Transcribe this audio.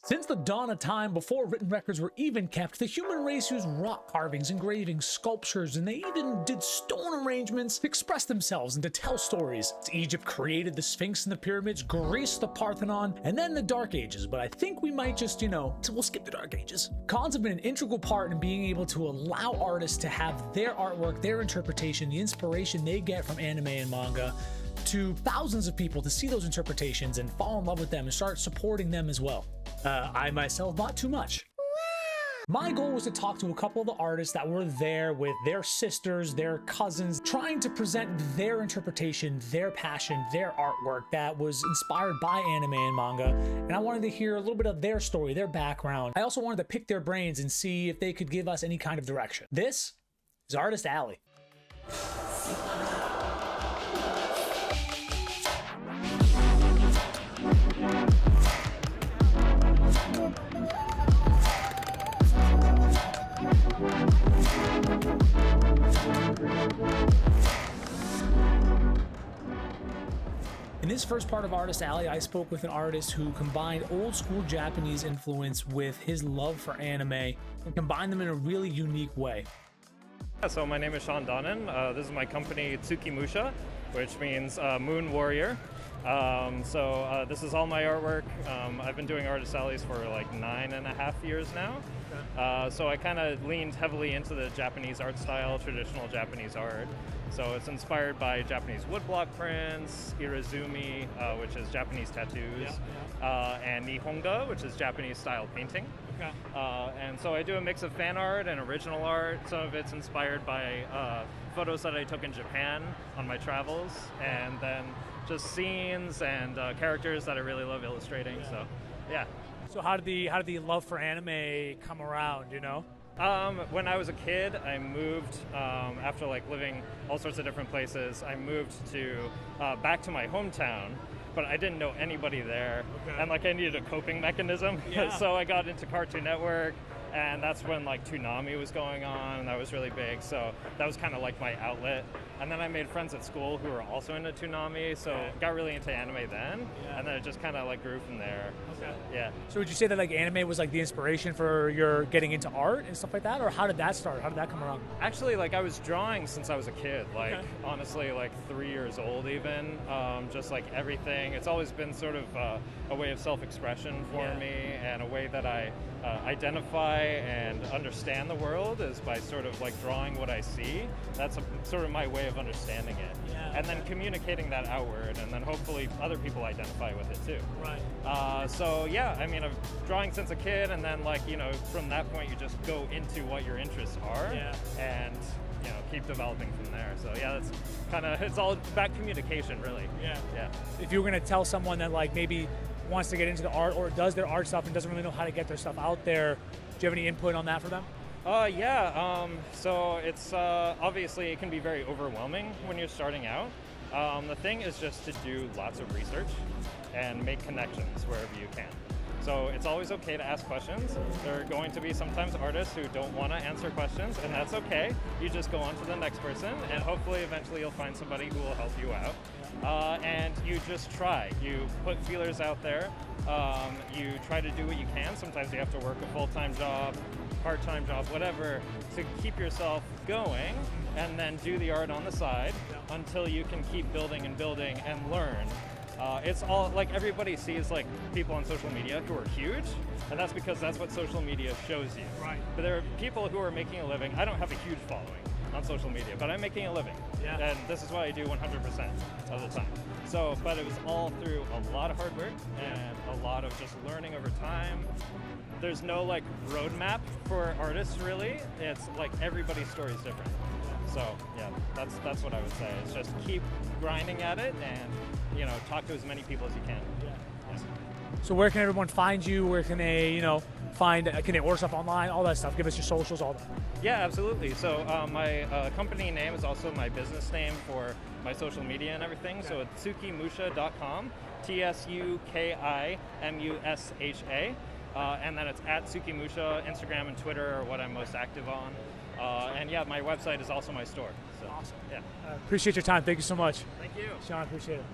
Since the dawn of time, before written records were even kept, the human race used rock carvings, engravings, sculptures, and they even did stone arrangements to express themselves and to tell stories. Egypt created the Sphinx and the pyramids, Greece the Parthenon, and then the Dark Ages, but I think we might just, we'll skip the Dark Ages. Cons have been an integral part in being able to allow artists to have their artwork, their interpretation, the inspiration they get from anime and manga, to thousands of people to see those interpretations and fall in love with them and start supporting them as well. I myself bought too much. My goal was to talk to a couple of the artists that were there with their sisters, their cousins, trying to present their interpretation, their passion, their artwork that was inspired by anime and manga. And I wanted to hear a little bit of their story, their background. I also wanted to pick their brains and see if they could give us any kind of direction. This is Artist Alley. In this first part of Artist Alley, I spoke with an artist who combined old school Japanese influence with his love for anime and combined them in a really unique way. So my name is Sean Donnan. This is my company Tsukimusha, which means Moon Warrior. This is all my artwork. I've been doing Artist Alleys for like 9.5 years now. So I kind of leaned heavily into the Japanese art style, traditional Japanese art. So it's inspired by Japanese woodblock prints, irezumi, which is Japanese tattoos, and nihonga, which is Japanese style painting. Okay. And so I do a mix of fan art and original art. Some of it's inspired by photos that I took in Japan on my travels, and then just scenes and characters that I really love illustrating. So, yeah. So how did the love for anime come around, When I was a kid, I moved, after like living all sorts of different places, I moved to back to my hometown, but I didn't know anybody there. Okay. And like I needed a coping mechanism. Yeah. So I got into Cartoon Network, and that's when like Toonami was going on, and that was really big. So that was kind of like my outlet. And then I made friends at school who were also into Toonami, so got really into anime then, and then it just kind of like grew from there. Okay. So, yeah. So would you say that like anime was like the inspiration for your getting into art and stuff like that, or how did that start? How did that come around? Actually, like I was drawing since I was a kid, like honestly, like 3 years old even, just like everything. It's always been sort of a way of self-expression for me, and a way that I identify and understand the world is by sort of like drawing what I see. That's sort of my way of understanding it, and then communicating that outward, and then hopefully other people identify with it too. Right. I mean, I'm drawing since a kid, and then like from that point you just go into what your interests are, and keep developing from there. So that's kind of, it's all about communication, really. Yeah. If you were going to tell someone that like maybe wants to get into the art or does their art stuff and doesn't really know how to get their stuff out there, do you have any input on that for them? So it's obviously it can be very overwhelming when you're starting out. The thing is just to do lots of research and make connections wherever you can. So it's always okay to ask questions. There are going to be sometimes artists who don't want to answer questions, and that's okay. You just go on to the next person, and hopefully eventually you'll find somebody who will help you out. And you just try. You put feelers out there. You try to do what you can. Sometimes you have to work a full-time job, part-time job, whatever, to keep yourself going, and then do the art on the side until you can keep building and building and learn. It's all like everybody sees like people on social media who are huge, and that's because that's what social media shows you. Right. But there are people who are making a living. I don't have a huge following on social media, but I'm making a living. Yeah. And this is what I do 100% of the time. So, but it was all through a lot of hard work and a lot of just learning over time. There's no like roadmap for artists really. It's like everybody's story is different. So that's what I would say. It's just keep grinding at it and talk to as many people as you can. Yeah. So where can everyone find you? Where can they can they order stuff online? All that stuff. Give us your socials, all that. Yeah, absolutely. So my company name is also my business name for my social media and everything. Okay. So it's Tsukimusha.com, Tsukimusha, and then it's at Tsukimusha. Instagram and Twitter are what I'm most active on. My website is also my store. So, awesome. Yeah. Appreciate your time. Thank you so much. Thank you. Sean, appreciate it.